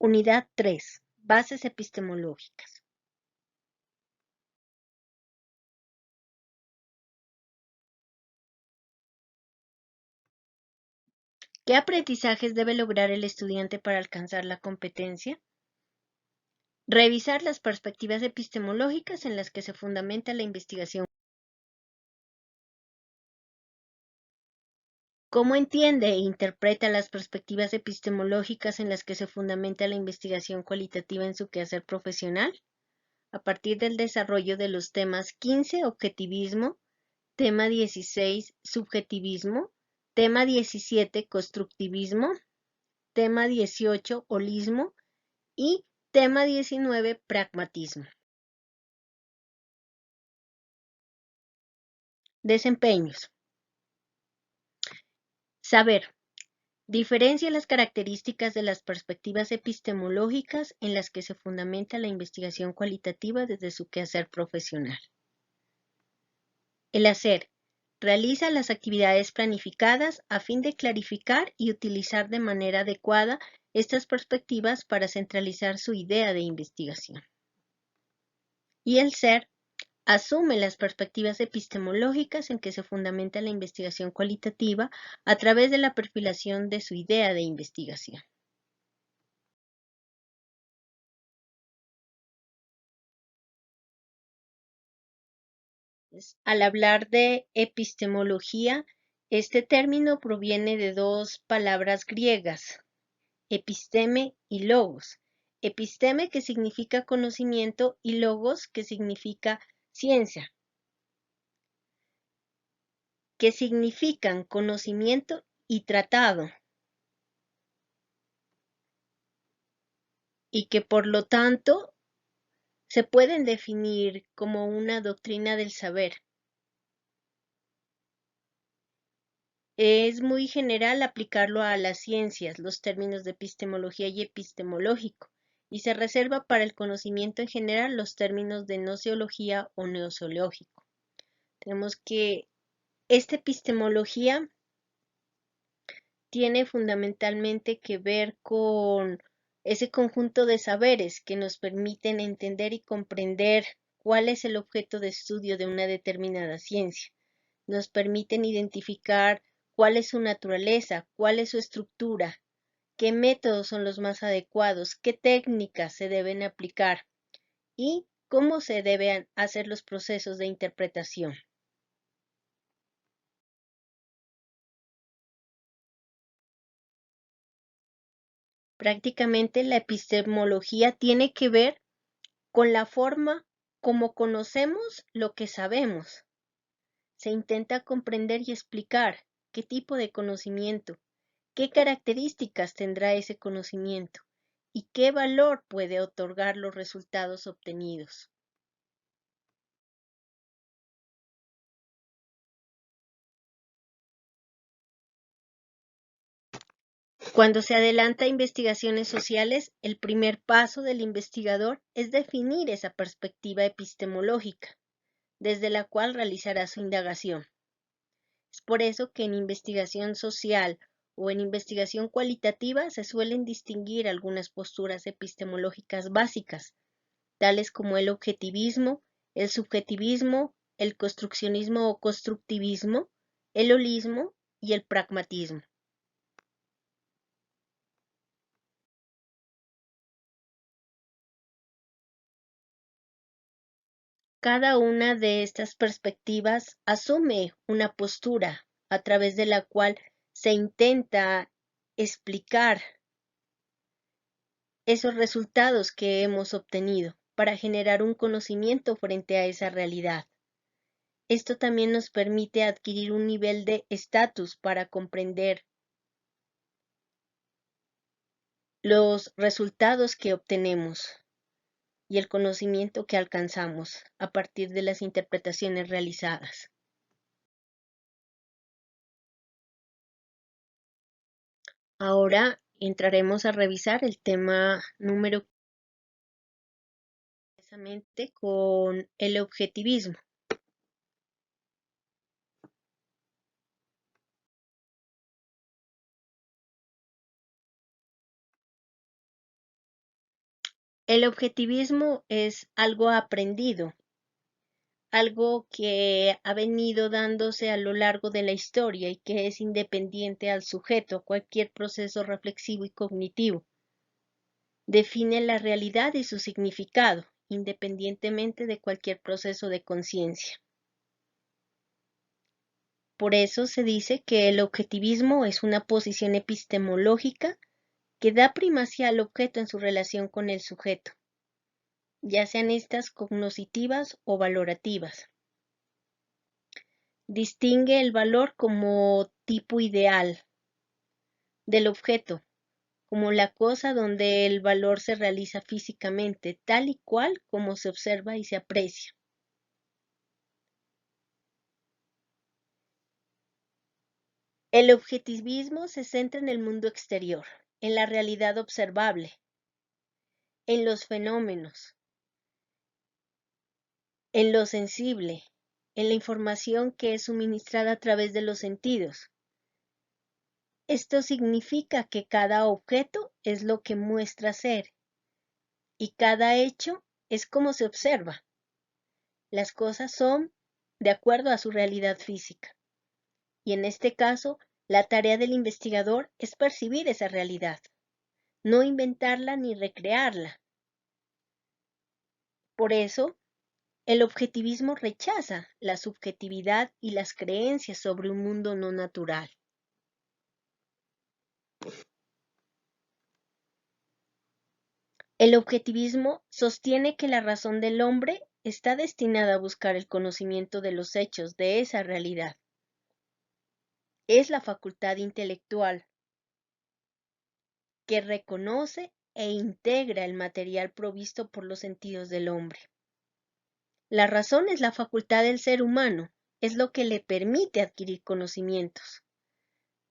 Unidad 3. Bases epistemológicas. ¿Qué aprendizajes debe lograr el estudiante para alcanzar la competencia? Revisar las perspectivas epistemológicas en las que se fundamenta la investigación. ¿Cómo entiende e interpreta las perspectivas epistemológicas en las que se fundamenta la investigación cualitativa en su quehacer profesional? A partir del desarrollo de los temas 15, objetivismo, tema 16, subjetivismo, tema 17, constructivismo, tema 18, holismo y tema 19, pragmatismo. Desempeños. Saber. Diferencia las características de las perspectivas epistemológicas en las que se fundamenta la investigación cualitativa desde su quehacer profesional. El hacer. Realiza las actividades planificadas a fin de clarificar y utilizar de manera adecuada estas perspectivas para centralizar su idea de investigación. Y el ser. Asume las perspectivas epistemológicas en que se fundamenta la investigación cualitativa a través de la perfilación de su idea de investigación. Al hablar de epistemología, este término proviene de dos palabras griegas, episteme y logos. Episteme, que significa conocimiento, y logos, que significa ciencia, que significan conocimiento y tratado, y que por lo tanto se pueden definir como una doctrina del saber. Es muy general aplicarlo a las ciencias, los términos de epistemología y epistemológico, y se reserva para el conocimiento en general los términos de gnoseología o neozoológico. Tenemos que esta epistemología tiene fundamentalmente que ver con ese conjunto de saberes que nos permiten entender y comprender cuál es el objeto de estudio de una determinada ciencia. Nos permiten identificar cuál es su naturaleza, cuál es su estructura, qué métodos son los más adecuados, qué técnicas se deben aplicar y cómo se deben hacer los procesos de interpretación. Prácticamente la epistemología tiene que ver con la forma como conocemos lo que sabemos. Se intenta comprender y explicar qué tipo de conocimiento, qué características tendrá ese conocimiento y qué valor puede otorgar los resultados obtenidos. Cuando se adelanta a investigaciones sociales, el primer paso del investigador es definir esa perspectiva epistemológica, desde la cual realizará su indagación. Es por eso que en investigación social o en investigación cualitativa se suelen distinguir algunas posturas epistemológicas básicas, tales como el objetivismo, el subjetivismo, el construccionismo o constructivismo, el holismo y el pragmatismo. Cada una de estas perspectivas asume una postura a través de la cual se intenta explicar esos resultados que hemos obtenido para generar un conocimiento frente a esa realidad. Esto también nos permite adquirir un nivel de estatus para comprender los resultados que obtenemos y el conocimiento que alcanzamos a partir de las interpretaciones realizadas. Ahora entraremos a revisar el tema número precisamente con el objetivismo. El objetivismo es algo aprendido, algo que ha venido dándose a lo largo de la historia y que es independiente al sujeto, a cualquier proceso reflexivo y cognitivo. Define la realidad y su significado, independientemente de cualquier proceso de conciencia. Por eso se dice que el objetivismo es una posición epistemológica que da primacía al objeto en su relación con el sujeto, ya sean estas cognoscitivas o valorativas. Distingue el valor como tipo ideal del objeto, como la cosa donde el valor se realiza físicamente, tal y cual como se observa y se aprecia. El objetivismo se centra en el mundo exterior, en la realidad observable, en los fenómenos, en lo sensible, en la información que es suministrada a través de los sentidos. Esto significa que cada objeto es lo que muestra ser y cada hecho es como se observa. Las cosas son de acuerdo a su realidad física. Y en este caso, la tarea del investigador es percibir esa realidad, no inventarla ni recrearla. Por eso, el objetivismo rechaza la subjetividad y las creencias sobre un mundo no natural. El objetivismo sostiene que la razón del hombre está destinada a buscar el conocimiento de los hechos de esa realidad. Es la facultad intelectual que reconoce e integra el material provisto por los sentidos del hombre. La razón es la facultad del ser humano, es lo que le permite adquirir conocimientos.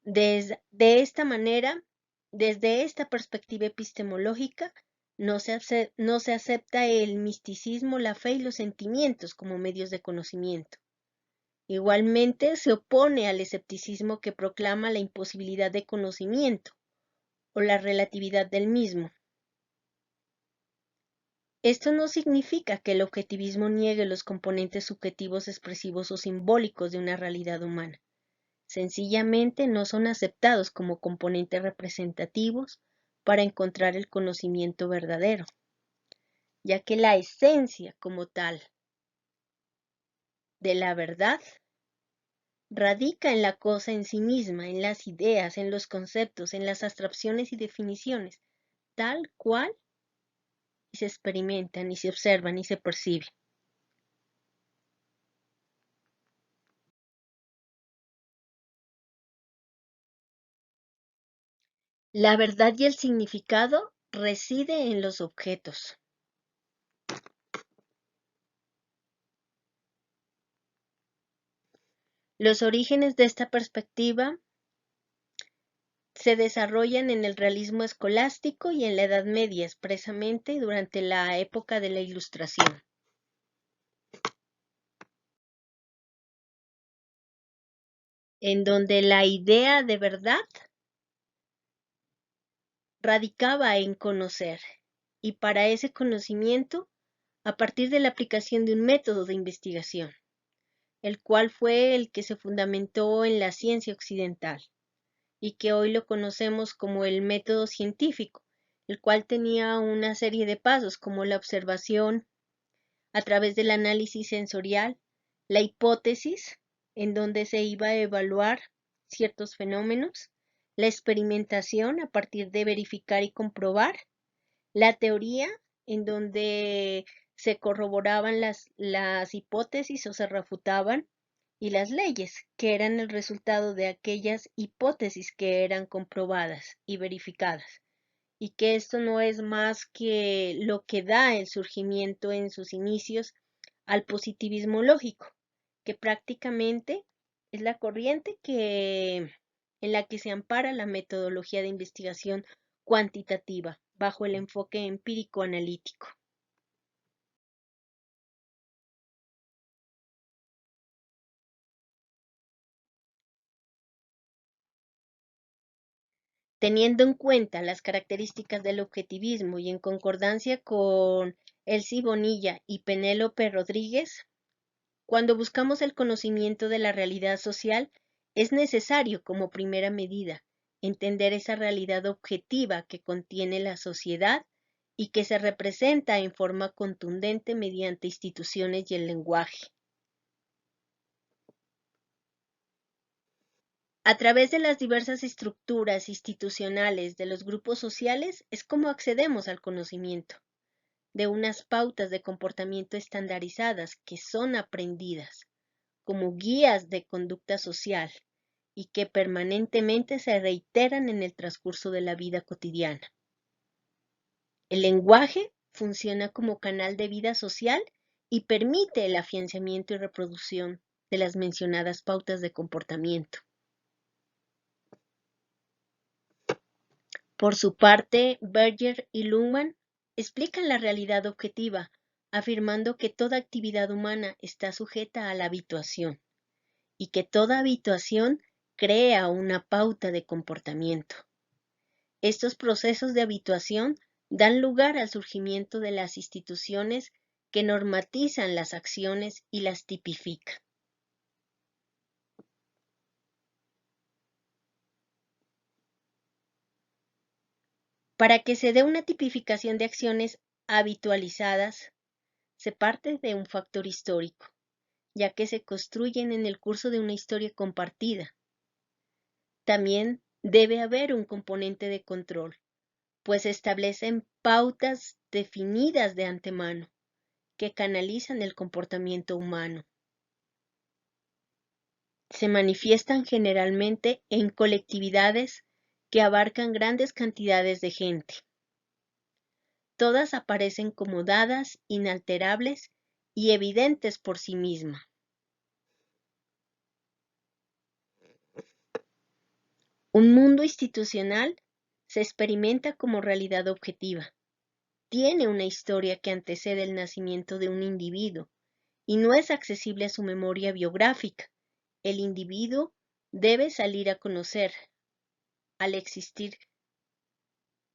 De esta manera, desde esta perspectiva epistemológica, no se acepta el misticismo, la fe y los sentimientos como medios de conocimiento. Igualmente se opone al escepticismo que proclama la imposibilidad de conocimiento o la relatividad del mismo. Esto no significa que el objetivismo niegue los componentes subjetivos, expresivos o simbólicos de una realidad humana. Sencillamente no son aceptados como componentes representativos para encontrar el conocimiento verdadero, ya que la esencia como tal de la verdad radica en la cosa en sí misma, en las ideas, en los conceptos, en las abstracciones y definiciones, tal cual y se experimentan y se observan y se perciben. La verdad y el significado reside en los objetos. Los orígenes de esta perspectiva se desarrollan en el realismo escolástico y en la Edad Media, expresamente durante la época de la Ilustración, en donde la idea de verdad radicaba en conocer, y para ese conocimiento, a partir de la aplicación de un método de investigación, el cual fue el que se fundamentó en la ciencia occidental, y que hoy lo conocemos como el método científico, el cual tenía una serie de pasos como la observación a través del análisis sensorial, la hipótesis, en donde se iba a evaluar ciertos fenómenos, la experimentación a partir de verificar y comprobar, la teoría, en donde se corroboraban las hipótesis o se refutaban, y las leyes, que eran el resultado de aquellas hipótesis que eran comprobadas y verificadas, y que esto no es más que lo que da el surgimiento en sus inicios al positivismo lógico, que prácticamente es la corriente en la que se ampara la metodología de investigación cuantitativa bajo el enfoque empírico analítico. Teniendo en cuenta las características del objetivismo y en concordancia con Elsie Bonilla y Penélope Rodríguez, cuando buscamos el conocimiento de la realidad social, es necesario, como primera medida, entender esa realidad objetiva que contiene la sociedad y que se representa en forma contundente mediante instituciones y el lenguaje. A través de las diversas estructuras institucionales de los grupos sociales es como accedemos al conocimiento de unas pautas de comportamiento estandarizadas que son aprendidas como guías de conducta social y que permanentemente se reiteran en el transcurso de la vida cotidiana. El lenguaje funciona como canal de vida social y permite el afianzamiento y reproducción de las mencionadas pautas de comportamiento. Por su parte, Berger y Luhmann explican la realidad objetiva, afirmando que toda actividad humana está sujeta a la habituación y que toda habituación crea una pauta de comportamiento. Estos procesos de habituación dan lugar al surgimiento de las instituciones que normatizan las acciones y las tipifican. Para que se dé una tipificación de acciones habitualizadas, se parte de un factor histórico, ya que se construyen en el curso de una historia compartida. También debe haber un componente de control, pues establecen pautas definidas de antemano que canalizan el comportamiento humano. Se manifiestan generalmente en colectividades que abarcan grandes cantidades de gente. Todas aparecen como dadas, inalterables y evidentes por sí mismas. Un mundo institucional se experimenta como realidad objetiva. Tiene una historia que antecede el nacimiento de un individuo y no es accesible a su memoria biográfica. El individuo debe salir a conocer al existir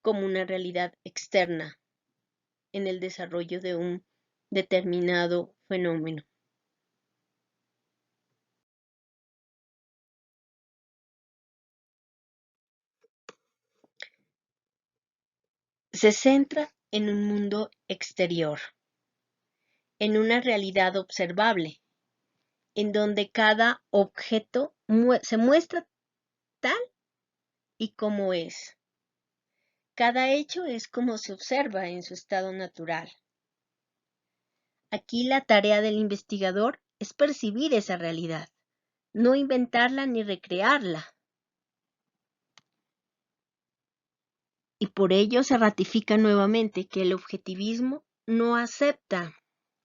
como una realidad externa en el desarrollo de un determinado fenómeno. Se centra en un mundo exterior, en una realidad observable, en donde cada objeto se muestra tal y como es. Cada hecho es como se observa en su estado natural. Aquí la tarea del investigador es percibir esa realidad, no inventarla ni recrearla. Y por ello se ratifica nuevamente que el objetivismo no acepta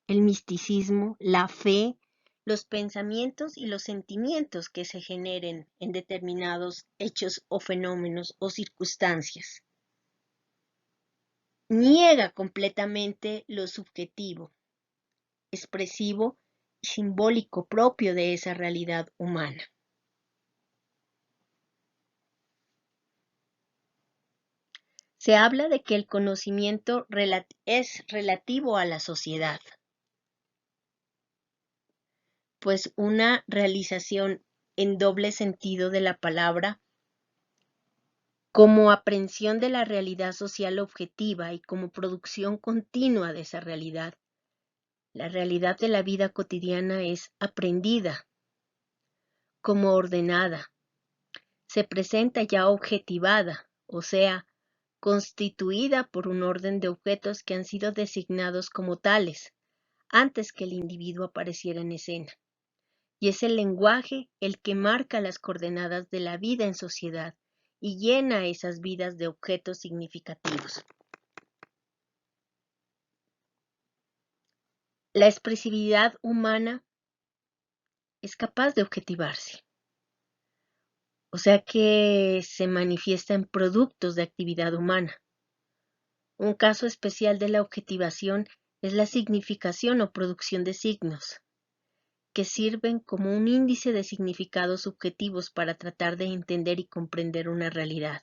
el misticismo, la fe, los pensamientos y los sentimientos que se generen en determinados hechos o fenómenos o circunstancias. Niega completamente lo subjetivo, expresivo y simbólico propio de esa realidad humana. Se habla de que el conocimiento es relativo a la sociedad, pues una realización en doble sentido de la palabra, como aprehensión de la realidad social objetiva y como producción continua de esa realidad. La realidad de la vida cotidiana es aprendida, como ordenada, se presenta ya objetivada, o sea, constituida por un orden de objetos que han sido designados como tales, antes que el individuo apareciera en escena. Y es el lenguaje el que marca las coordenadas de la vida en sociedad y llena esas vidas de objetos significativos. La expresividad humana es capaz de objetivarse, o sea que se manifiesta en productos de actividad humana. Un caso especial de la objetivación es la significación o producción de signos, que sirven como un índice de significados subjetivos para tratar de entender y comprender una realidad.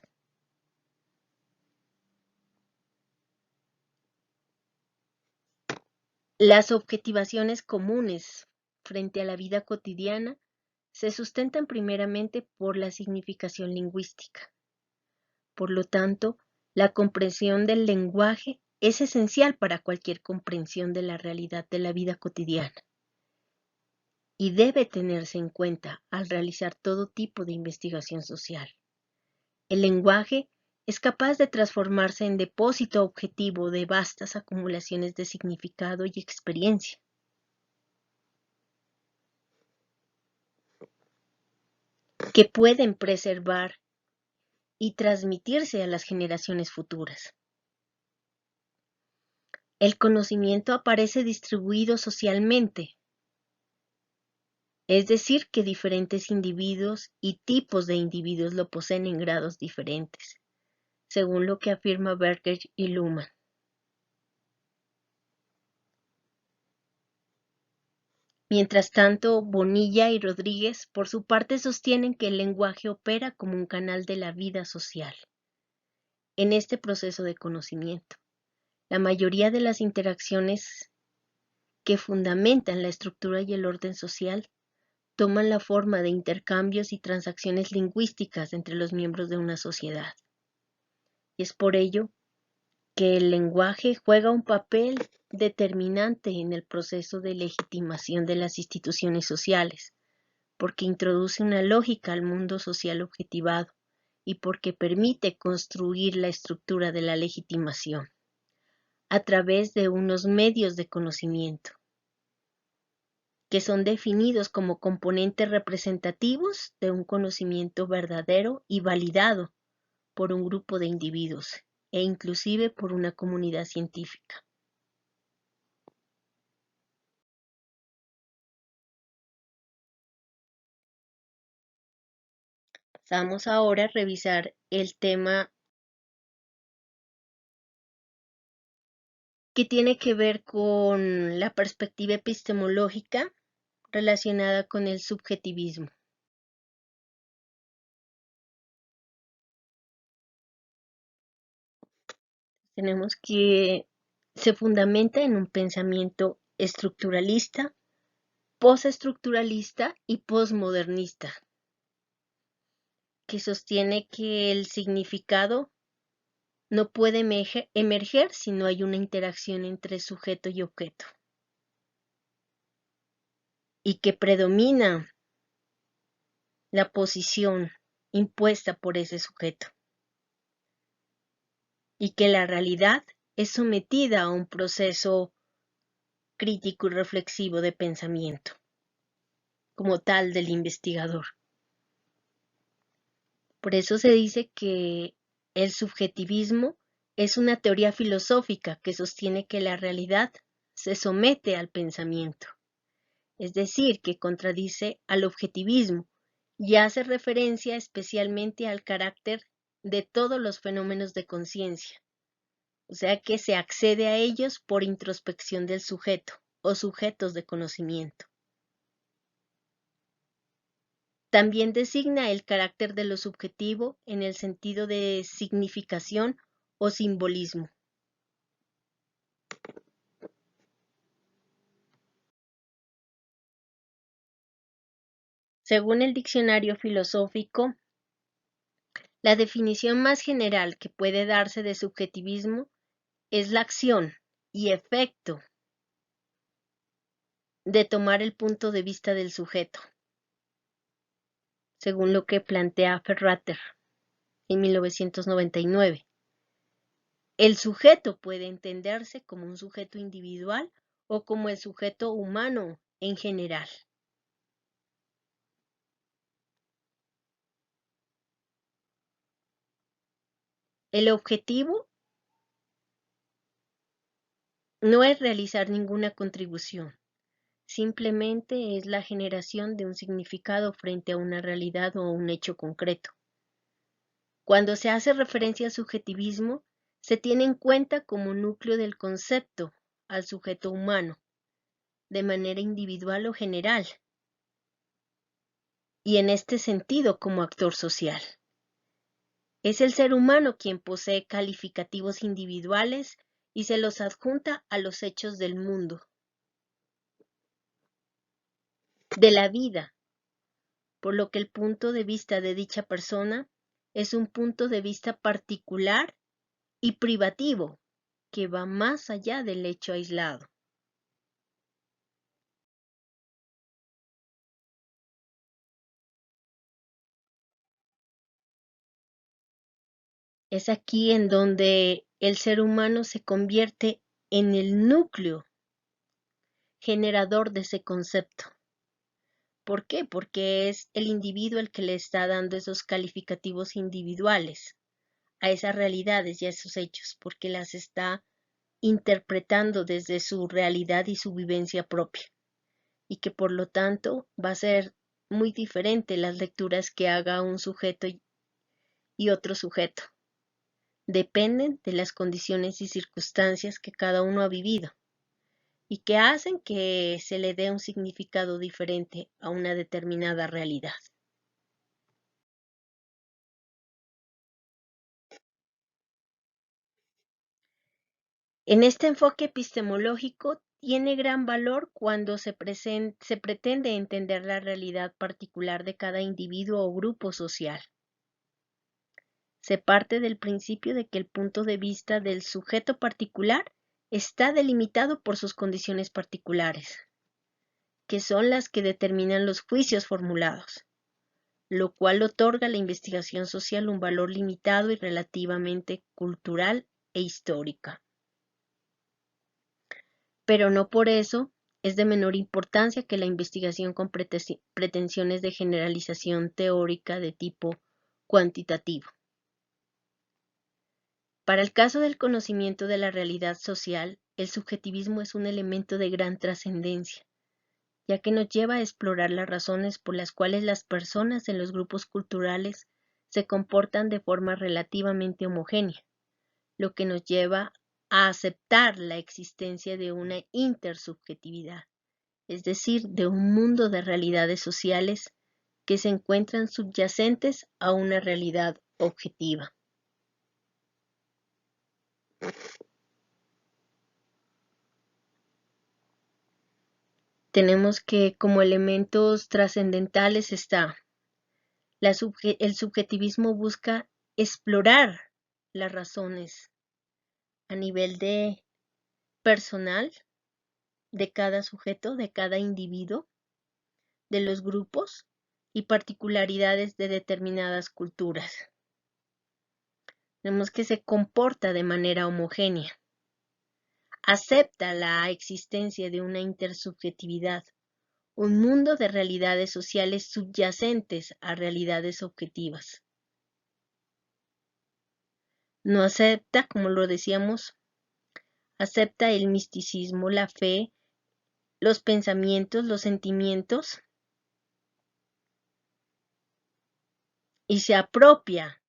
Las objetivaciones comunes frente a la vida cotidiana se sustentan primeramente por la significación lingüística. Por lo tanto, la comprensión del lenguaje es esencial para cualquier comprensión de la realidad de la vida cotidiana y debe tenerse en cuenta al realizar todo tipo de investigación social. El lenguaje es capaz de transformarse en depósito objetivo de vastas acumulaciones de significado y experiencia. Que pueden preservar y transmitirse a las generaciones futuras. El conocimiento aparece distribuido socialmente, es decir, que diferentes individuos y tipos de individuos lo poseen en grados diferentes, según lo que afirma Berger y Luhmann. Mientras tanto, Bonilla y Rodríguez, por su parte, sostienen que el lenguaje opera como un canal de la vida social. En este proceso de conocimiento, la mayoría de las interacciones que fundamentan la estructura y el orden social toman la forma de intercambios y transacciones lingüísticas entre los miembros de una sociedad. Y es por ello que el lenguaje juega un papel determinante en el proceso de legitimación de las instituciones sociales, porque introduce una lógica al mundo social objetivado y porque permite construir la estructura de la legitimación a través de unos medios de conocimiento que son definidos como componentes representativos de un conocimiento verdadero y validado por un grupo de individuos e inclusive por una comunidad científica. Vamos ahora a revisar el tema que tiene que ver con la perspectiva epistemológica relacionada con el subjetivismo. Tenemos que se fundamenta en un pensamiento estructuralista, postestructuralista y posmodernista, que sostiene que el significado no puede emerger si no hay una interacción entre sujeto y objeto, y que predomina la posición impuesta por ese sujeto, y que la realidad es sometida a un proceso crítico y reflexivo de pensamiento, como tal del investigador. Por eso se dice que el subjetivismo es una teoría filosófica que sostiene que la realidad se somete al pensamiento, es decir, que contradice al objetivismo y hace referencia especialmente al carácter de todos los fenómenos de conciencia, o sea que se accede a ellos por introspección del sujeto o sujetos de conocimiento. También designa el carácter de lo subjetivo en el sentido de significación o simbolismo. Según el diccionario filosófico, la definición más general que puede darse de subjetivismo es la acción y efecto de tomar el punto de vista del sujeto, según lo que plantea Ferrater en 1999. El sujeto puede entenderse como un sujeto individual o como el sujeto humano en general. El objetivo no es realizar ninguna contribución, simplemente es la generación de un significado frente a una realidad o un hecho concreto. Cuando se hace referencia al subjetivismo, se tiene en cuenta como núcleo del concepto al sujeto humano, de manera individual o general, y en este sentido como actor social. Es el ser humano quien posee calificativos individuales y se los adjunta a los hechos del mundo, de la vida, por lo que el punto de vista de dicha persona es un punto de vista particular y privativo que va más allá del hecho aislado. Es aquí en donde el ser humano se convierte en el núcleo generador de ese concepto. ¿Por qué? Porque es el individuo el que le está dando esos calificativos individuales a esas realidades y a esos hechos, porque las está interpretando desde su realidad y su vivencia propia, y que por lo tanto va a ser muy diferente las lecturas que haga un sujeto y otro sujeto. Dependen de las condiciones y circunstancias que cada uno ha vivido y que hacen que se le dé un significado diferente a una determinada realidad. En este enfoque epistemológico tiene gran valor cuando se pretende entender la realidad particular de cada individuo o grupo social. Se parte del principio de que el punto de vista del sujeto particular está delimitado por sus condiciones particulares, que son las que determinan los juicios formulados, lo cual otorga a la investigación social un valor limitado y relativamente cultural e histórica. Pero no por eso es de menor importancia que la investigación con pretensiones de generalización teórica de tipo cuantitativo. Para el caso del conocimiento de la realidad social, el subjetivismo es un elemento de gran trascendencia, ya que nos lleva a explorar las razones por las cuales las personas en los grupos culturales se comportan de forma relativamente homogénea, lo que nos lleva a aceptar la existencia de una intersubjetividad, es decir, de un mundo de realidades sociales que se encuentran subyacentes a una realidad objetiva. Tenemos que como elementos trascendentales está el subjetivismo busca explorar las razones a nivel de personal de cada sujeto, de cada individuo, de los grupos y particularidades de determinadas culturas. Vemos que se comporta de manera homogénea. Acepta la existencia de una intersubjetividad, un mundo de realidades sociales subyacentes a realidades objetivas. No acepta, como lo decíamos, acepta el misticismo, la fe, los pensamientos, los sentimientos y se apropia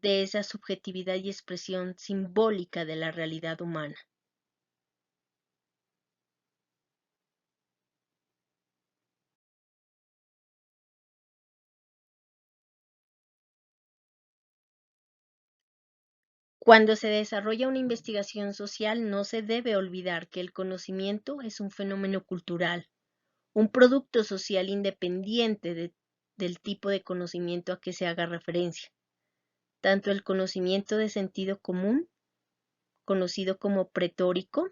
de esa subjetividad y expresión simbólica de la realidad humana. Cuando se desarrolla una investigación social, no se debe olvidar que el conocimiento es un fenómeno cultural, un producto social independiente del tipo de conocimiento a que se haga referencia. Tanto el conocimiento de sentido común, conocido como preteórico,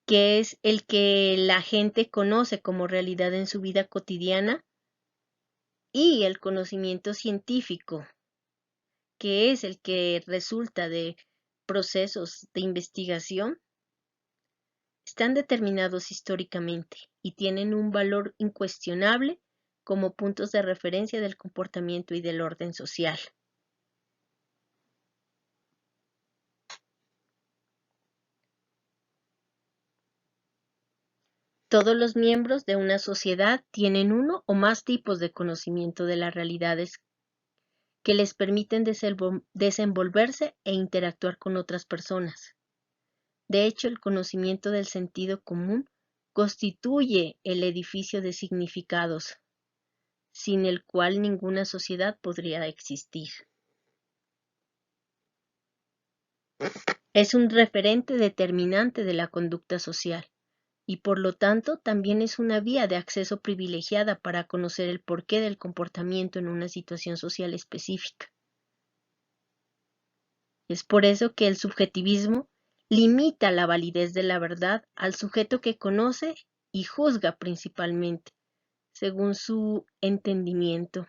que es el que la gente conoce como realidad en su vida cotidiana, y el conocimiento científico, que es el que resulta de procesos de investigación, están determinados históricamente y tienen un valor incuestionable como puntos de referencia del comportamiento y del orden social. Todos los miembros de una sociedad tienen uno o más tipos de conocimiento de las realidades que les permiten desenvolverse e interactuar con otras personas. De hecho, el conocimiento del sentido común constituye el edificio de significados, sin el cual ninguna sociedad podría existir. Es un referente determinante de la conducta social y por lo tanto también es una vía de acceso privilegiada para conocer el porqué del comportamiento en una situación social específica. Es por eso que el subjetivismo limita la validez de la verdad al sujeto que conoce y juzga principalmente, según su entendimiento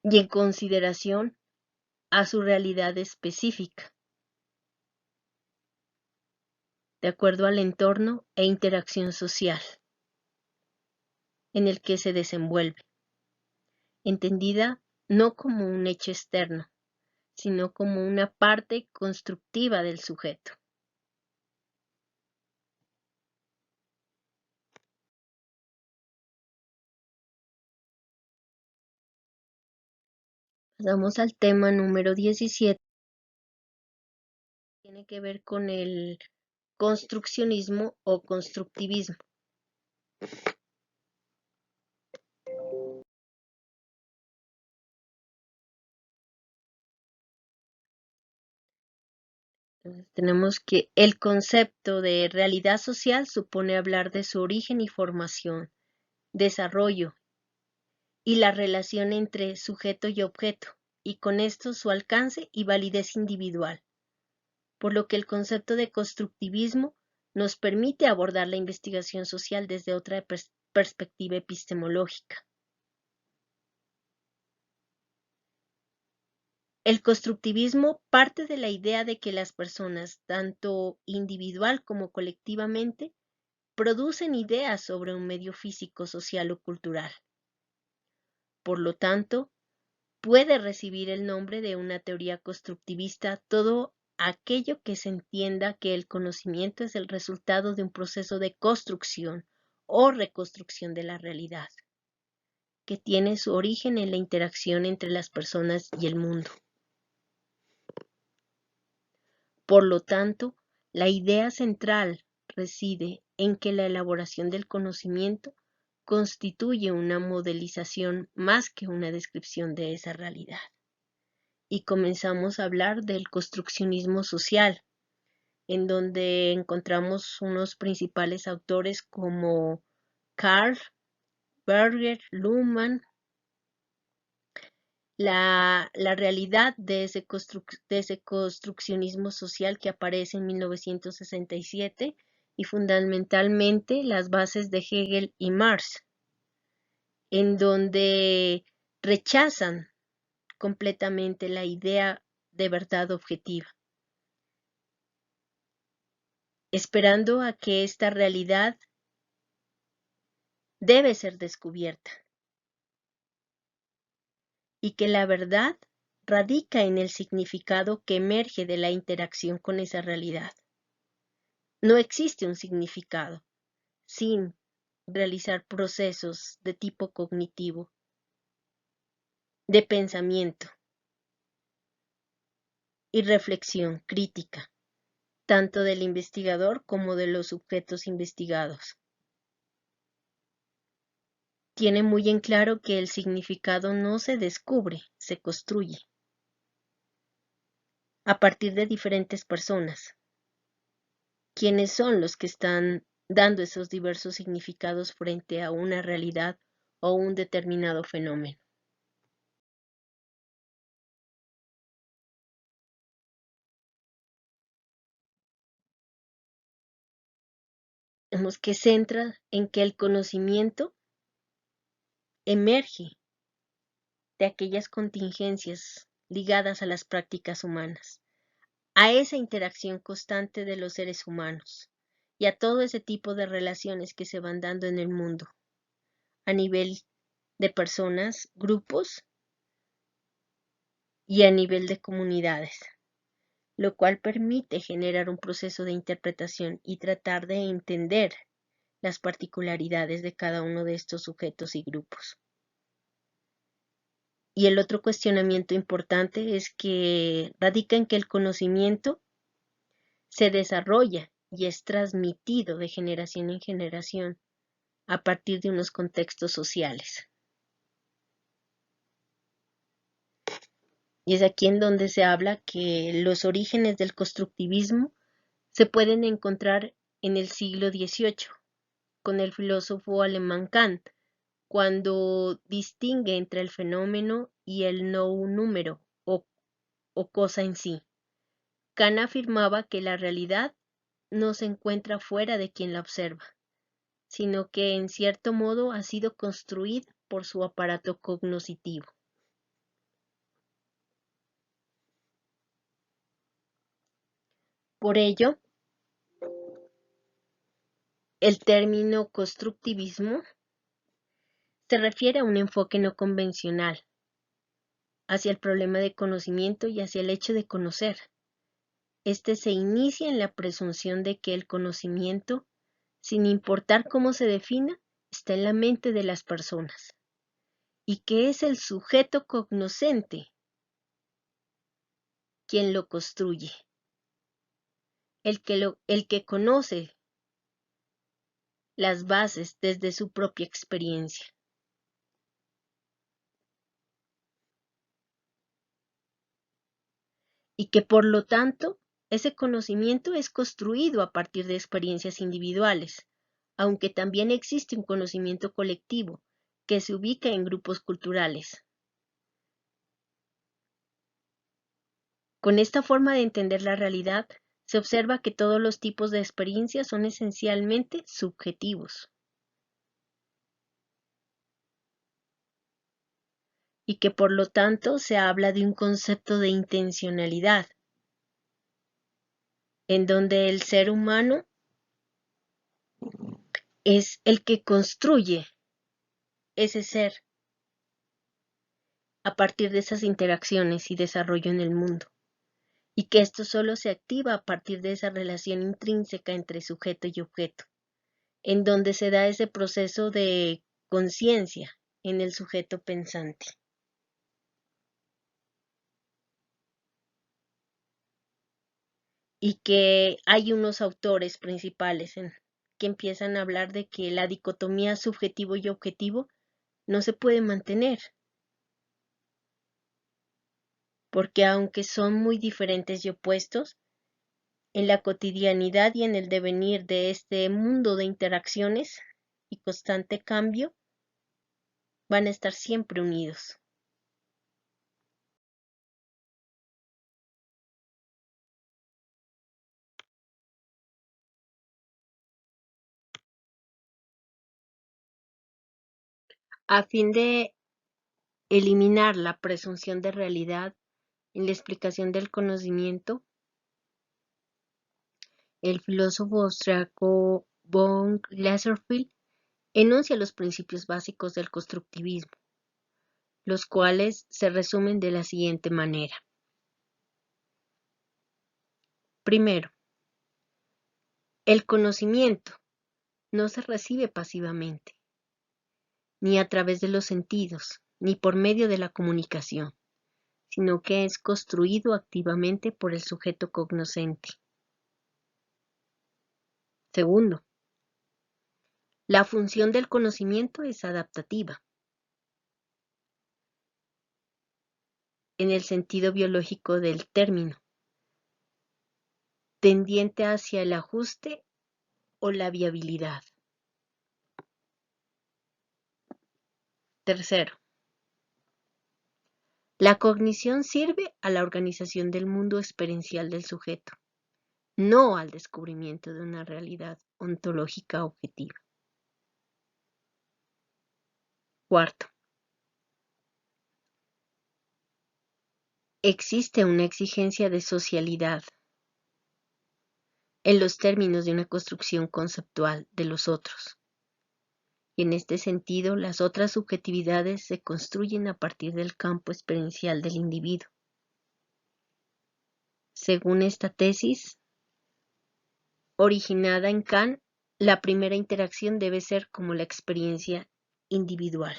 y en consideración a su realidad específica, de acuerdo al entorno e interacción social en el que se desenvuelve, entendida no como un hecho externo, sino como una parte constructiva del sujeto. Pasamos al tema número 17, que tiene que ver con el construccionismo o constructivismo. Entonces, tenemos que el concepto de realidad social supone hablar de su origen y formación, desarrollo y la relación entre sujeto y objeto, y con esto su alcance y validez individual, por lo que el concepto de constructivismo nos permite abordar la investigación social desde otra perspectiva epistemológica. El constructivismo parte de la idea de que las personas, tanto individual como colectivamente, producen ideas sobre un medio físico, social o cultural. Por lo tanto, puede recibir el nombre de una teoría constructivista todo aquello que se entienda que el conocimiento es el resultado de un proceso de construcción o reconstrucción de la realidad, que tiene su origen en la interacción entre las personas y el mundo. Por lo tanto, la idea central reside en que la elaboración del conocimiento constituye una modelización más que una descripción de esa realidad. Y comenzamos a hablar del construccionismo social, en donde encontramos unos principales autores como Karl, Berger, Luhmann. La realidad de ese construccionismo social que aparece en 1967 y fundamentalmente las bases de Hegel y Marx, en donde rechazan completamente la idea de verdad objetiva, esperando a que esta realidad debe ser descubierta y que la verdad radica en el significado que emerge de la interacción con esa realidad. No existe un significado sin realizar procesos de tipo cognitivo, de pensamiento y reflexión crítica, tanto del investigador como de los sujetos investigados. Tiene muy en claro que el significado no se descubre, se construye a partir de diferentes personas. ¿Quiénes son los que están dando esos diversos significados frente a una realidad o un determinado fenómeno? Vemos que centra en que el conocimiento emerge de aquellas contingencias ligadas a las prácticas humanas, a esa interacción constante de los seres humanos y a todo ese tipo de relaciones que se van dando en el mundo, a nivel de personas, grupos y a nivel de comunidades, lo cual permite generar un proceso de interpretación y tratar de entender las particularidades de cada uno de estos sujetos y grupos. Y el otro cuestionamiento importante es que radica en que el conocimiento se desarrolla y es transmitido de generación en generación a partir de unos contextos sociales. Y es aquí en donde se habla que los orígenes del constructivismo se pueden encontrar en el siglo XVIII, con el filósofo alemán Kant, cuando distingue entre el fenómeno y el no número o cosa en sí. Kant afirmaba que la realidad no se encuentra fuera de quien la observa, sino que en cierto modo ha sido construida por su aparato cognoscitivo. Por ello, el término constructivismo se refiere a un enfoque no convencional hacia el problema de conocimiento y hacia el hecho de conocer. Este se inicia en la presunción de que el conocimiento, sin importar cómo se defina, está en la mente de las personas, y que es el sujeto cognoscente quien lo construye, el que conoce las bases desde su propia experiencia. Y que por lo tanto, ese conocimiento es construido a partir de experiencias individuales, aunque también existe un conocimiento colectivo que se ubica en grupos culturales. Con esta forma de entender la realidad, se observa que todos los tipos de experiencias son esencialmente subjetivos y que por lo tanto se habla de un concepto de intencionalidad, en donde el ser humano es el que construye ese ser a partir de esas interacciones y desarrollo en el mundo, y que esto solo se activa a partir de esa relación intrínseca entre sujeto y objeto, en donde se da ese proceso de conciencia en el sujeto pensante. Y que hay unos autores principales que empiezan a hablar de que la dicotomía subjetivo y objetivo no se puede mantener, porque aunque son muy diferentes y opuestos, en la cotidianidad y en el devenir de este mundo de interacciones y constante cambio, van a estar siempre unidos. A fin de eliminar la presunción de realidad en la explicación del conocimiento, el filósofo austriaco von Glaserfeld enuncia los principios básicos del constructivismo, los cuales se resumen de la siguiente manera. Primero, el conocimiento no se recibe pasivamente, ni a través de los sentidos, ni por medio de la comunicación, sino que es construido activamente por el sujeto cognoscente. Segundo, la función del conocimiento es adaptativa, en el sentido biológico del término, tendiente hacia el ajuste o la viabilidad. Tercero, la cognición sirve a la organización del mundo experiencial del sujeto, no al descubrimiento de una realidad ontológica objetiva. Cuarto, existe una exigencia de socialidad en los términos de una construcción conceptual de los otros. Y en este sentido, las otras subjetividades se construyen a partir del campo experiencial del individuo. Según esta tesis, originada en Kant, la primera interacción debe ser como la experiencia individual.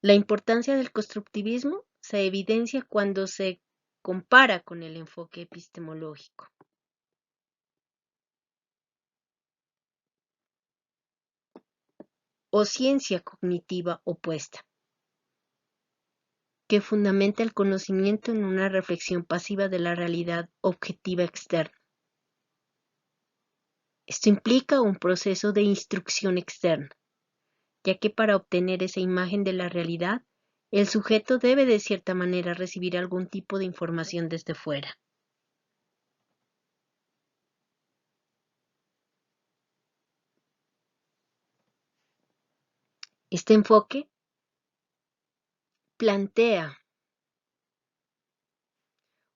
La importancia del constructivismo se evidencia cuando se compara con el enfoque epistemológico. O ciencia cognitiva opuesta, que fundamenta el conocimiento en una reflexión pasiva de la realidad objetiva externa. Esto implica un proceso de instrucción externa, ya que para obtener esa imagen de la realidad, el sujeto debe de cierta manera recibir algún tipo de información desde fuera. Este enfoque plantea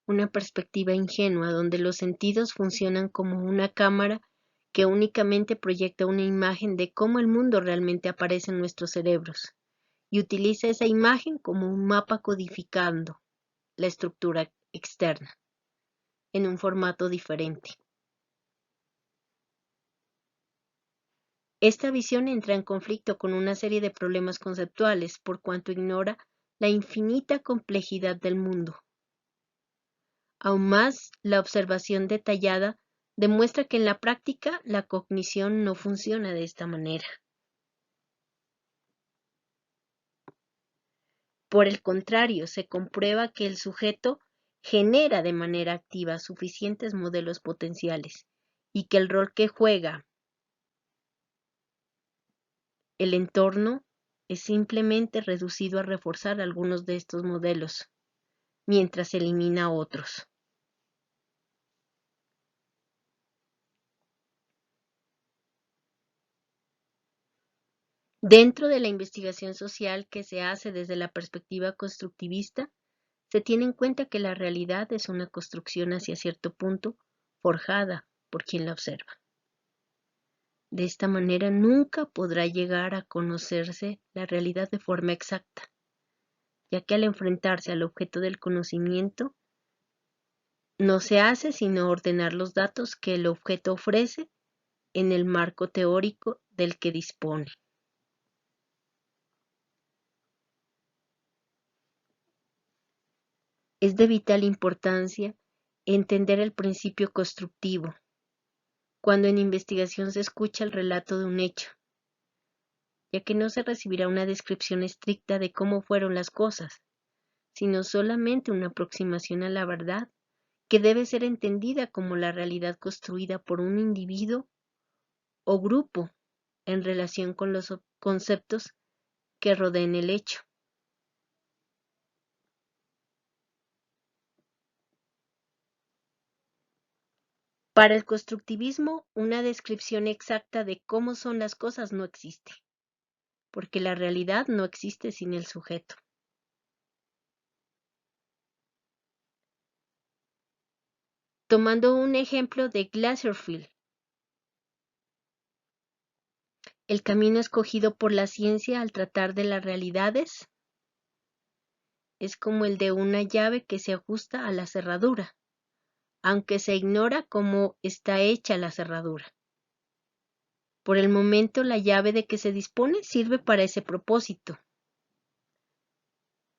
una perspectiva ingenua donde los sentidos funcionan como una cámara que únicamente proyecta una imagen de cómo el mundo realmente aparece en nuestros cerebros y utiliza esa imagen como un mapa codificando la estructura externa en un formato diferente. Esta visión entra en conflicto con una serie de problemas conceptuales por cuanto ignora la infinita complejidad del mundo. Aún más, la observación detallada demuestra que en la práctica la cognición no funciona de esta manera. Por el contrario, se comprueba que el sujeto genera de manera activa suficientes modelos potenciales y que el rol que juega el entorno es simplemente reducido a reforzar algunos de estos modelos, mientras elimina otros. Dentro de la investigación social que se hace desde la perspectiva constructivista, se tiene en cuenta que la realidad es una construcción hacia cierto punto forjada por quien la observa. De esta manera nunca podrá llegar a conocerse la realidad de forma exacta, ya que al enfrentarse al objeto del conocimiento, no se hace sino ordenar los datos que el objeto ofrece en el marco teórico del que dispone. Es de vital importancia entender el principio constructivo cuando en investigación se escucha el relato de un hecho, ya que no se recibirá una descripción estricta de cómo fueron las cosas, sino solamente una aproximación a la verdad que debe ser entendida como la realidad construida por un individuo o grupo en relación con los conceptos que rodeen el hecho. Para el constructivismo, una descripción exacta de cómo son las cosas no existe, porque la realidad no existe sin el sujeto. Tomando un ejemplo de Glaserfield, el camino escogido por la ciencia al tratar de las realidades es como el de una llave que se ajusta a la cerradura, aunque se ignora cómo está hecha la cerradura. Por el momento, la llave de que se dispone sirve para ese propósito,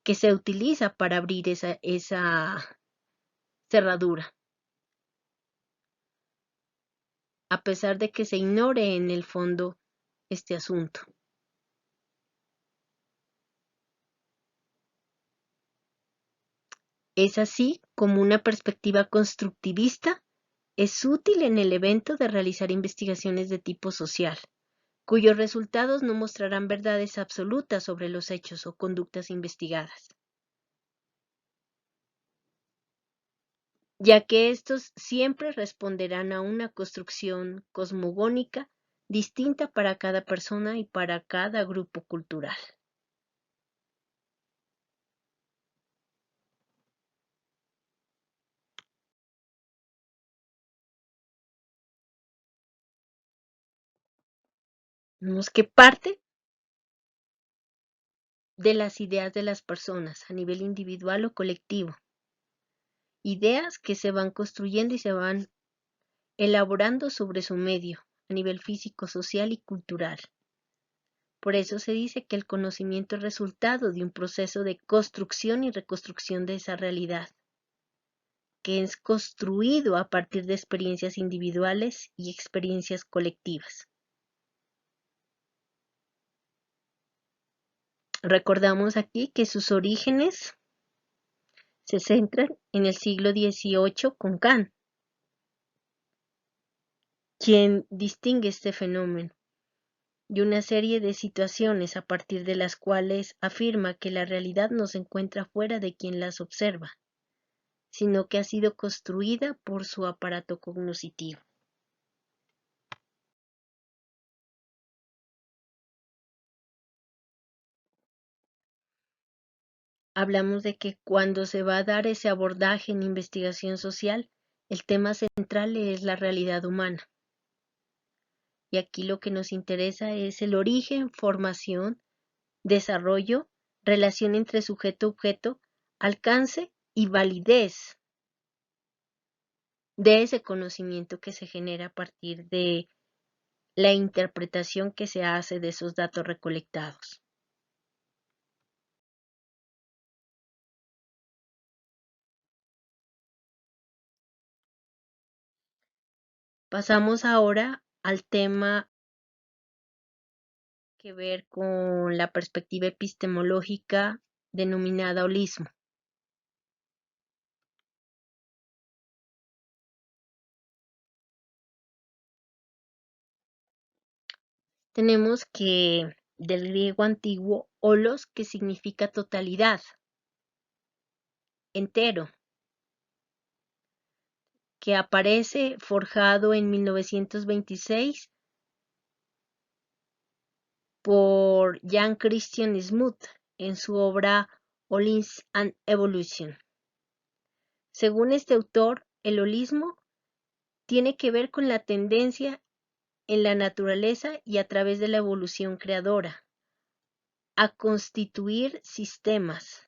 que se utiliza para abrir esa cerradura, a pesar de que se ignore en el fondo este asunto. Es así como una perspectiva constructivista es útil en el evento de realizar investigaciones de tipo social, cuyos resultados no mostrarán verdades absolutas sobre los hechos o conductas investigadas, ya que estos siempre responderán a una construcción cosmogónica distinta para cada persona y para cada grupo cultural. Vemos que parte de las ideas de las personas a nivel individual o colectivo, ideas que se van construyendo y se van elaborando sobre su medio a nivel físico, social y cultural. Por eso se dice que el conocimiento es resultado de un proceso de construcción y reconstrucción de esa realidad. que es construido a partir de experiencias individuales y experiencias colectivas. Recordamos aquí que sus orígenes se centran en el siglo XVIII con Kant, quien distingue este fenómeno y una serie de situaciones a partir de las cuales afirma que la realidad no se encuentra fuera de quien las observa, sino que ha sido construida por su aparato cognoscitivo. Hablamos de que cuando se va a dar ese abordaje en investigación social, el tema central es la realidad humana. Y aquí lo que nos interesa es el origen, formación, desarrollo, relación entre sujeto-objeto, alcance y validez de ese conocimiento que se genera a partir de la interpretación que se hace de esos datos recolectados. Pasamos ahora al tema que ver con la perspectiva epistemológica denominada holismo. Tenemos que del griego antiguo holos, que significa totalidad, entero, que aparece forjado en 1926 por Jan Christian Smuts en su obra Holism and Evolution. Según este autor, el holismo tiene que ver con la tendencia en la naturaleza y a través de la evolución creadora a constituir sistemas,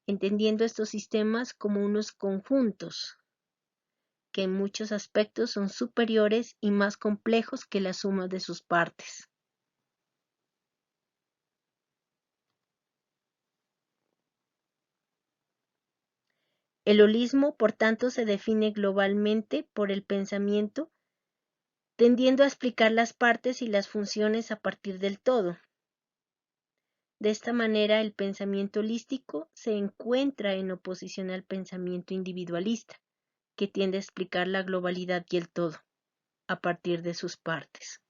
entendiendo estos sistemas como unos conjuntos que en muchos aspectos son superiores y más complejos que la suma de sus partes. El holismo, por tanto, se define globalmente por el pensamiento, tendiendo a explicar las partes y las funciones a partir del todo. De esta manera, el pensamiento holístico se encuentra en oposición al pensamiento individualista, que tiende a explicar la globalidad y el todo a partir de sus partes.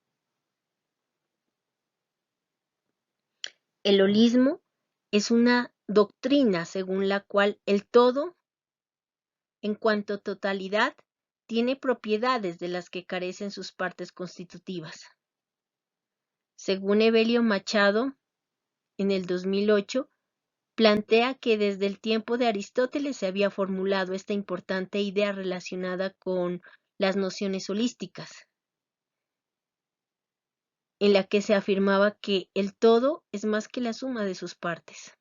El holismo es una doctrina según la cual el todo, en cuanto a totalidad, tiene propiedades de las que carecen sus partes constitutivas. Según Evelio Machado, en el 2008, plantea que desde el tiempo de Aristóteles se había formulado esta importante idea relacionada con las nociones holísticas, en la que se afirmaba que el todo es más que la suma de sus partes.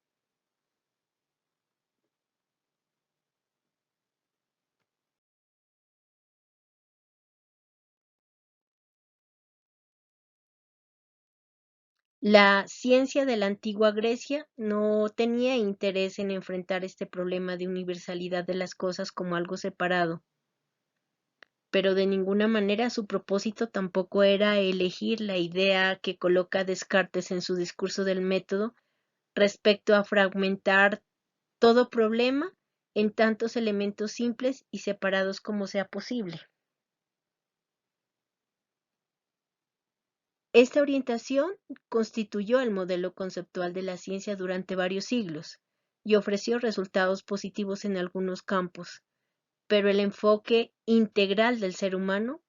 La ciencia de la antigua Grecia no tenía interés en enfrentar este problema de universalidad de las cosas como algo separado, pero de ninguna manera su propósito tampoco era elegir la idea que coloca Descartes en su discurso del método respecto a fragmentar todo problema en tantos elementos simples y separados como sea posible. Esta orientación constituyó el modelo conceptual de la ciencia durante varios siglos y ofreció resultados positivos en algunos campos, pero el enfoque integral del ser humano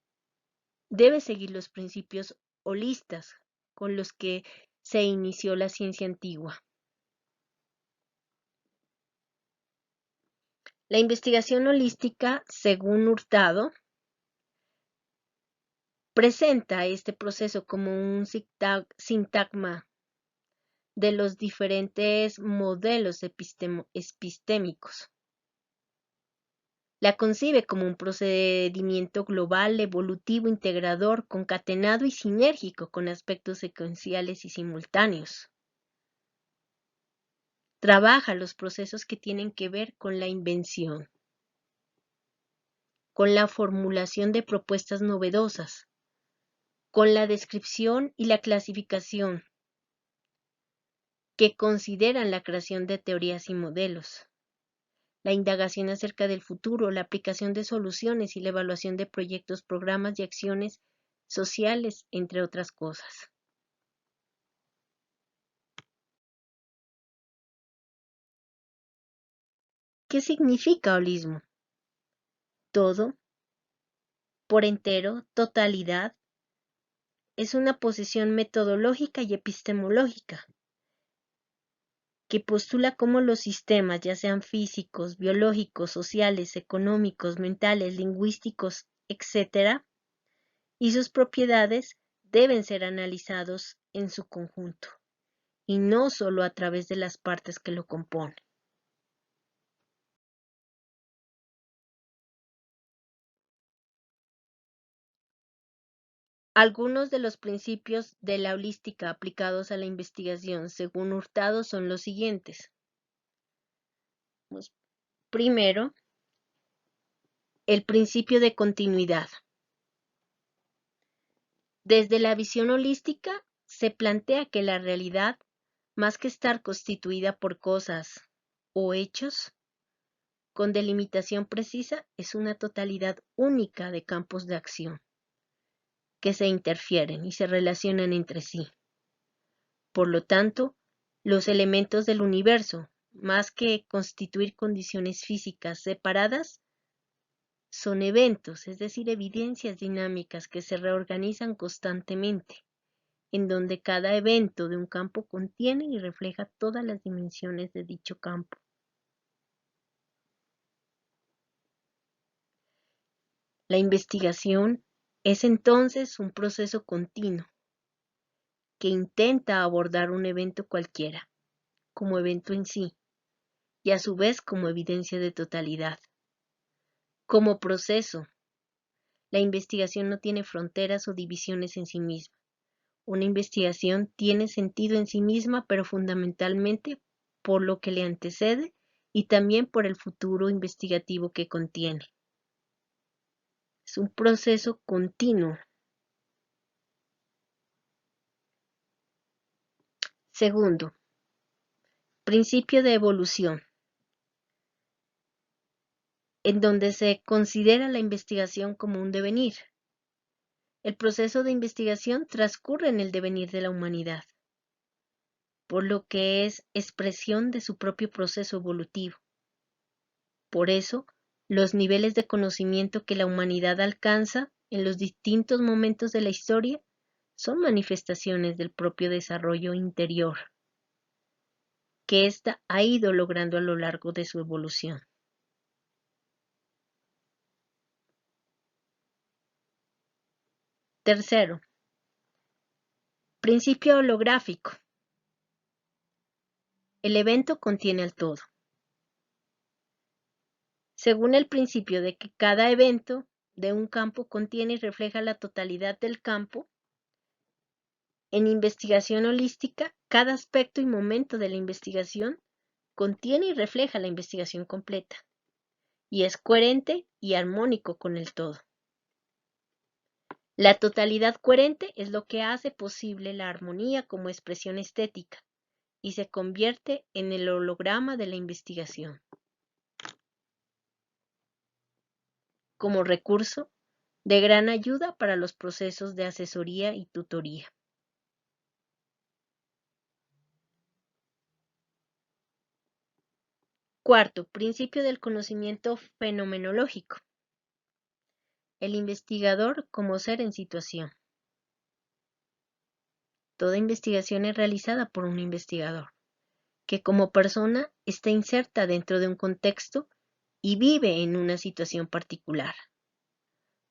debe seguir los principios holistas con los que se inició la ciencia antigua. La investigación holística, según Hurtado, presenta este proceso como un sintagma de los diferentes modelos epistémicos. La concibe como un procedimiento global, evolutivo, integrador, concatenado y sinérgico con aspectos secuenciales y simultáneos. Trabaja los procesos que tienen que ver con la invención. con la formulación de propuestas novedosas, con la descripción y la clasificación, que consideran la creación de teorías y modelos, la indagación acerca del futuro, la aplicación de soluciones y la evaluación de proyectos, programas y acciones sociales, entre otras cosas. ¿Qué significa holismo? Todo, por entero, totalidad, es una posición metodológica y epistemológica que postula cómo los sistemas, ya sean físicos, biológicos, sociales, económicos, mentales, lingüísticos, etc., y sus propiedades deben ser analizados en su conjunto, y no solo a través de las partes que lo componen. Algunos de los principios de la holística aplicados a la investigación según Hurtado son los siguientes. Primero, el principio de continuidad. Desde la visión holística se plantea que la realidad, más que estar constituida por cosas o hechos con delimitación precisa, es una totalidad única de campos de acción que se interfieren y se relacionan entre sí. Por lo tanto, los elementos del universo, más que constituir condiciones físicas separadas, son eventos, es decir, evidencias dinámicas que se reorganizan constantemente, en donde cada evento de un campo contiene y refleja todas las dimensiones de dicho campo. La investigación es entonces un proceso continuo que intenta abordar un evento cualquiera, como evento en sí, y a su vez como evidencia de totalidad. Como proceso, la investigación no tiene fronteras o divisiones en sí misma. Una investigación tiene sentido en sí misma, pero fundamentalmente por lo que le antecede y también por el futuro investigativo que contiene. Es un proceso continuo. Segundo, principio de evolución, en donde se considera la investigación como un devenir. El proceso de investigación transcurre en el devenir de la humanidad, por lo que es expresión de su propio proceso evolutivo. Por eso, los niveles de conocimiento que la humanidad alcanza en los distintos momentos de la historia son manifestaciones del propio desarrollo interior que ésta ha ido logrando a lo largo de su evolución. Tercero, principio holográfico. El evento contiene al todo. Según el principio de que cada evento de un campo contiene y refleja la totalidad del campo, en investigación holística, cada aspecto y momento de la investigación contiene y refleja la investigación completa, y es coherente y armónico con el todo. La totalidad coherente es lo que hace posible la armonía como expresión estética, y se convierte en el holograma de la investigación. Como recurso, de gran ayuda para los procesos de asesoría y tutoría. Cuarto, principio del conocimiento fenomenológico. El investigador como ser en situación. Toda investigación es realizada por un investigador, que como persona está inserta dentro de un contexto y vive en una situación particular.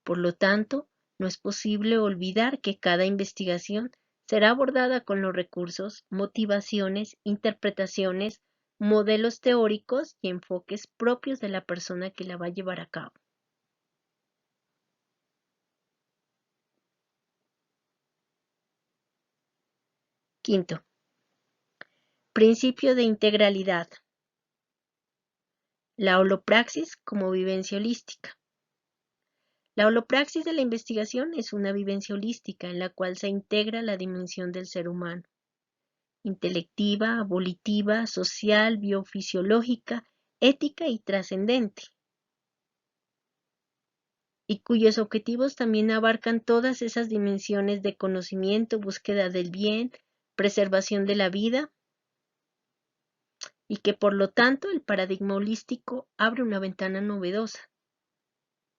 Por lo tanto, no es posible olvidar que cada investigación será abordada con los recursos, motivaciones, interpretaciones, modelos teóricos y enfoques propios de la persona que la va a llevar a cabo. Quinto, principio de integralidad. La holopraxis como vivencia holística. La holopraxis de la investigación es una vivencia holística en la cual se integra la dimensión del ser humano, intelectiva, volitiva, social, biofisiológica, ética y trascendente, y cuyos objetivos también abarcan todas esas dimensiones de conocimiento, búsqueda del bien, preservación de la vida, y que por lo tanto el paradigma holístico abre una ventana novedosa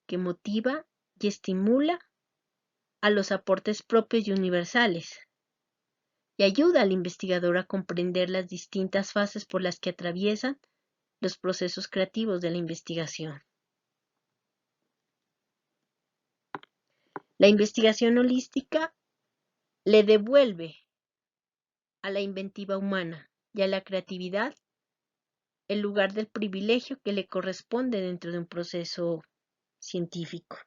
que motiva y estimula a los aportes propios y universales, y ayuda al investigador a comprender las distintas fases por las que atraviesan los procesos creativos de la investigación. La investigación holística le devuelve a la inventiva humana y a la creatividad el lugar del privilegio que le corresponde dentro de un proceso científico.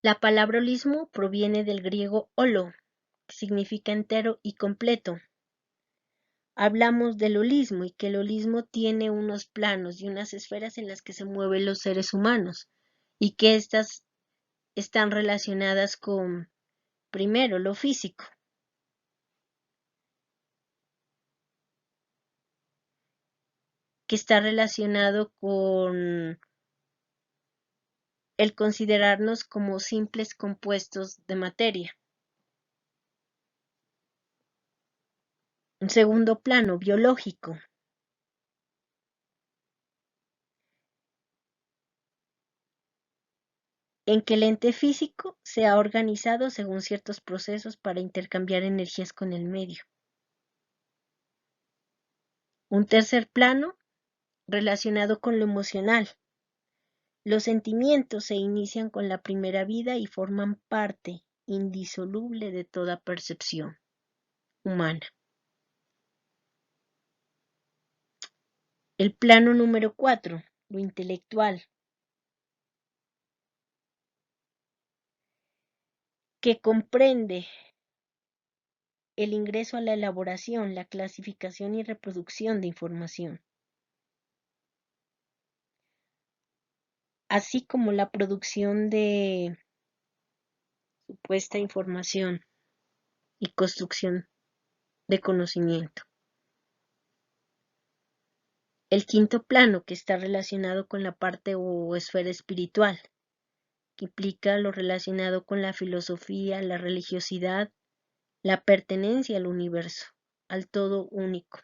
La palabra holismo proviene del griego holo, que significa entero y completo. Hablamos del holismo y que el holismo tiene unos planos y unas esferas en las que se mueven los seres humanos y que éstas están relacionadas con, primero, lo físico, que está relacionado con el considerarnos como simples compuestos de materia. Un segundo plano, biológico, en que el ente físico se ha organizado según ciertos procesos para intercambiar energías con el medio. Un tercer plano, relacionado con lo emocional. Los sentimientos se inician con la primera vida y forman parte indisoluble de toda percepción humana. El plano número 4, lo intelectual, que comprende el ingreso a la elaboración, la clasificación y reproducción de información, así como la producción de supuesta información y construcción de conocimiento. El quinto plano, que está relacionado con la parte o esfera espiritual, que implica lo relacionado con la filosofía, la religiosidad, la pertenencia al universo, al todo único.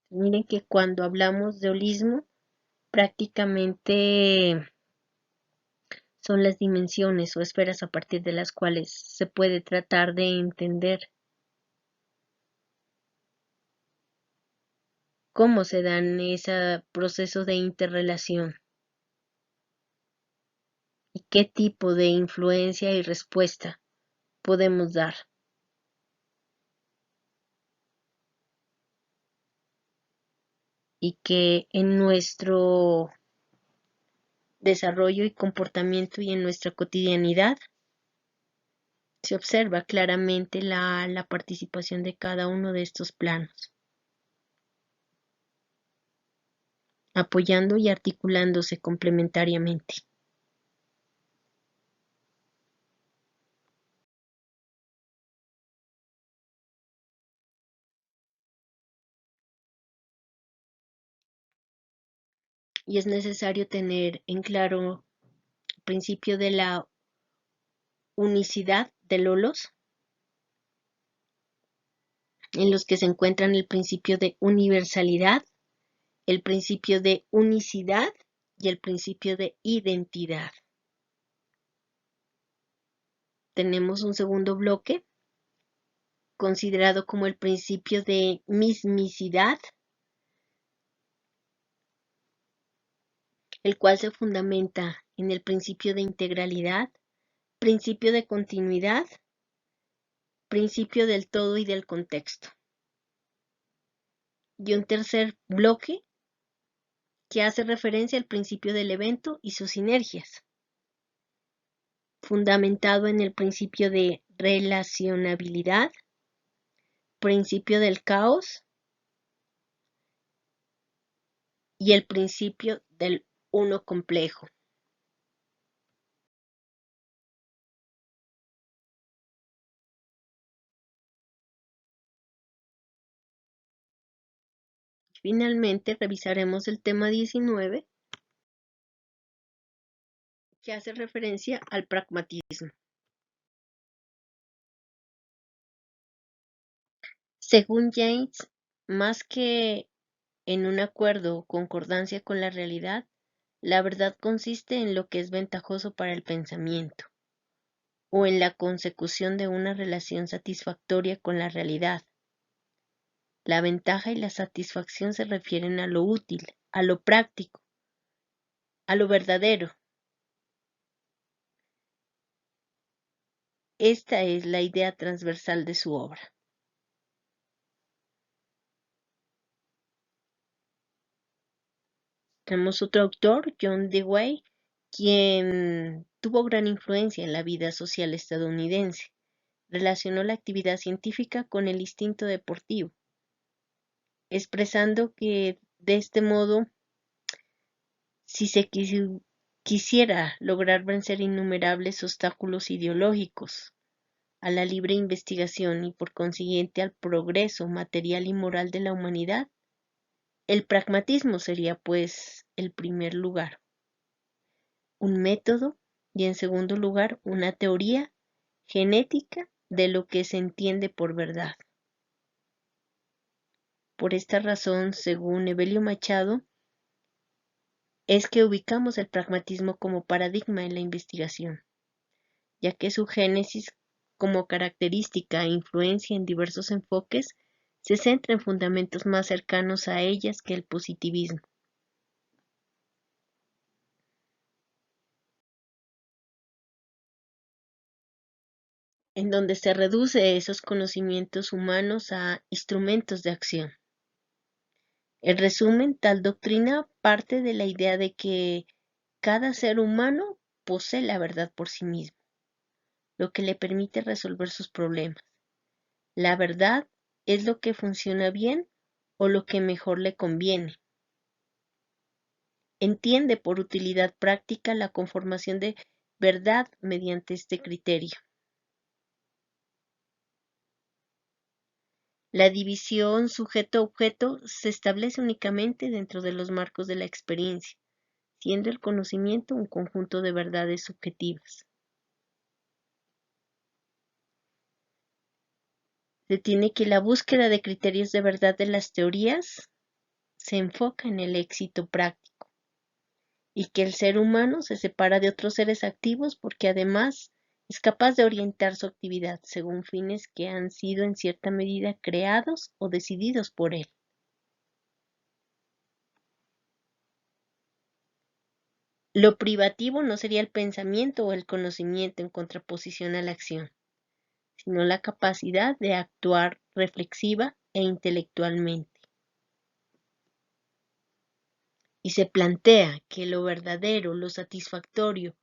Miren que cuando hablamos de holismo, prácticamente son las dimensiones o esferas a partir de las cuales se puede tratar de entender cómo se dan ese proceso de interrelación y qué tipo de influencia y respuesta podemos dar. Y que en nuestro desarrollo y comportamiento y en nuestra cotidianidad se observa claramente la participación de cada uno de estos planos, apoyando y articulándose complementariamente. Y es necesario tener en claro el principio de la unicidad del holos, en los que se encuentran el principio de universalidad, el principio de unicidad y el principio de identidad. Tenemos un segundo bloque considerado como el principio de mismicidad, el cual se fundamenta en el principio de integralidad, principio de continuidad, principio del todo y del contexto. Y un tercer bloque que hace referencia al principio del evento y sus sinergias, fundamentado en el principio de relacionabilidad, principio del caos y el principio del uno complejo. Finalmente, revisaremos el tema 19, que hace referencia al pragmatismo. Según James, más que en un acuerdo o concordancia con la realidad, la verdad consiste en lo que es ventajoso para el pensamiento, o en la consecución de una relación satisfactoria con la realidad. La ventaja y la satisfacción se refieren a lo útil, a lo práctico, a lo verdadero. Esta es la idea transversal de su obra. Tenemos otro autor, John Dewey, quien tuvo gran influencia en la vida social estadounidense. Relacionó la actividad científica con el instinto deportivo, expresando que de este modo, si se quisiera lograr vencer innumerables obstáculos ideológicos a la libre investigación y por consiguiente al progreso material y moral de la humanidad, el pragmatismo sería pues el primer lugar, un método y en segundo lugar una teoría genética de lo que se entiende por verdad. Por esta razón, según Evelio Machado, es que ubicamos el pragmatismo como paradigma en la investigación, ya que su génesis como característica e influencia en diversos enfoques se centra en fundamentos más cercanos a ellas que el positivismo. En donde se reduce esos conocimientos humanos a instrumentos de acción. En resumen, tal doctrina parte de la idea de que cada ser humano posee la verdad por sí mismo, lo que le permite resolver sus problemas. La verdad es lo que funciona bien o lo que mejor le conviene. Entiende por utilidad práctica la conformación de verdad mediante este criterio. La división sujeto-objeto se establece únicamente dentro de los marcos de la experiencia, siendo el conocimiento un conjunto de verdades subjetivas. Se tiene que la búsqueda de criterios de verdad de las teorías se enfoca en el éxito práctico y que el ser humano se separa de otros seres activos porque además es capaz de orientar su actividad según fines que han sido en cierta medida creados o decididos por él. Lo privativo no sería el pensamiento o el conocimiento en contraposición a la acción, sino la capacidad de actuar reflexiva e intelectualmente. Y se plantea que lo verdadero, lo satisfactorio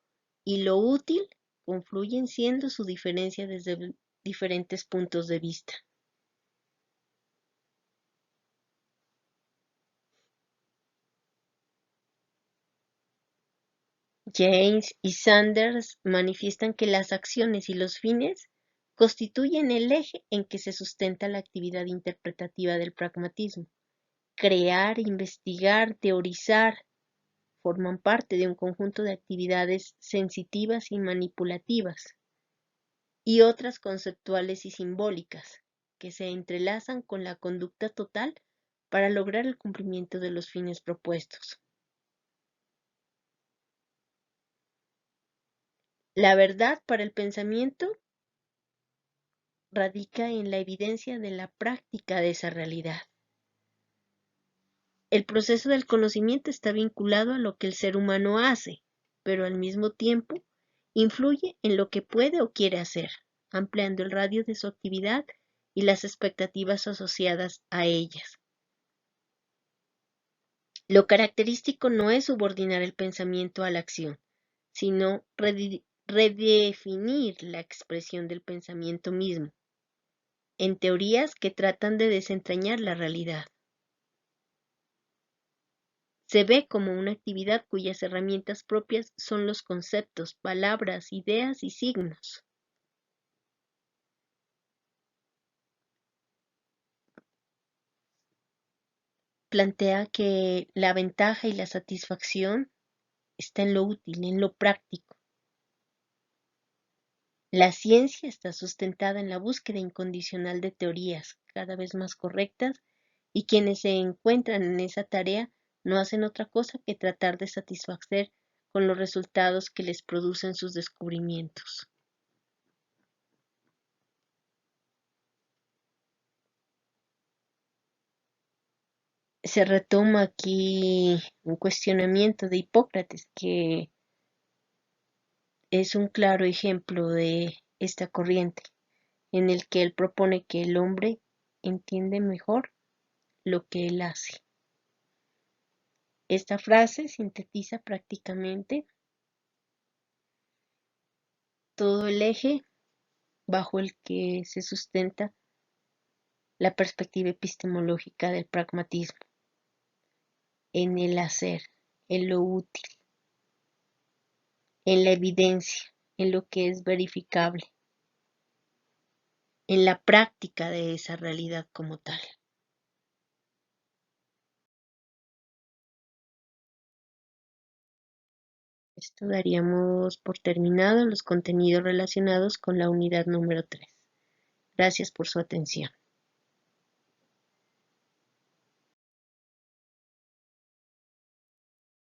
y lo útil confluyen siendo su diferencia desde diferentes puntos de vista. James y Sanders manifiestan que las acciones y los fines constituyen el eje en que se sustenta la actividad interpretativa del pragmatismo. Crear, investigar, teorizar, forman parte de un conjunto de actividades sensitivas y manipulativas, y otras conceptuales y simbólicas, que se entrelazan con la conducta total para lograr el cumplimiento de los fines propuestos. La verdad para el pensamiento radica en la evidencia de la práctica de esa realidad. El proceso del conocimiento está vinculado a lo que el ser humano hace, pero al mismo tiempo influye en lo que puede o quiere hacer, ampliando el radio de su actividad y las expectativas asociadas a ellas. Lo característico no es subordinar el pensamiento a la acción, sino redefinir la expresión del pensamiento mismo, en teorías que tratan de desentrañar la realidad. Se ve como una actividad cuyas herramientas propias son los conceptos, palabras, ideas y signos. Plantea que la ventaja y la satisfacción está en lo útil, en lo práctico. La ciencia está sustentada en la búsqueda incondicional de teorías cada vez más correctas y quienes se encuentran en esa tarea no hacen otra cosa que tratar de satisfacer con los resultados que les producen sus descubrimientos. Se retoma aquí un cuestionamiento de Hipócrates, que es un claro ejemplo de esta corriente, en el que él propone que el hombre entiende mejor lo que él hace. Esta frase sintetiza prácticamente todo el eje bajo el que se sustenta la perspectiva epistemológica del pragmatismo, en el hacer, en lo útil, en la evidencia, en lo que es verificable, en la práctica de esa realidad como tal. Esto daríamos por terminado los contenidos relacionados con la unidad número 3. Gracias por su atención.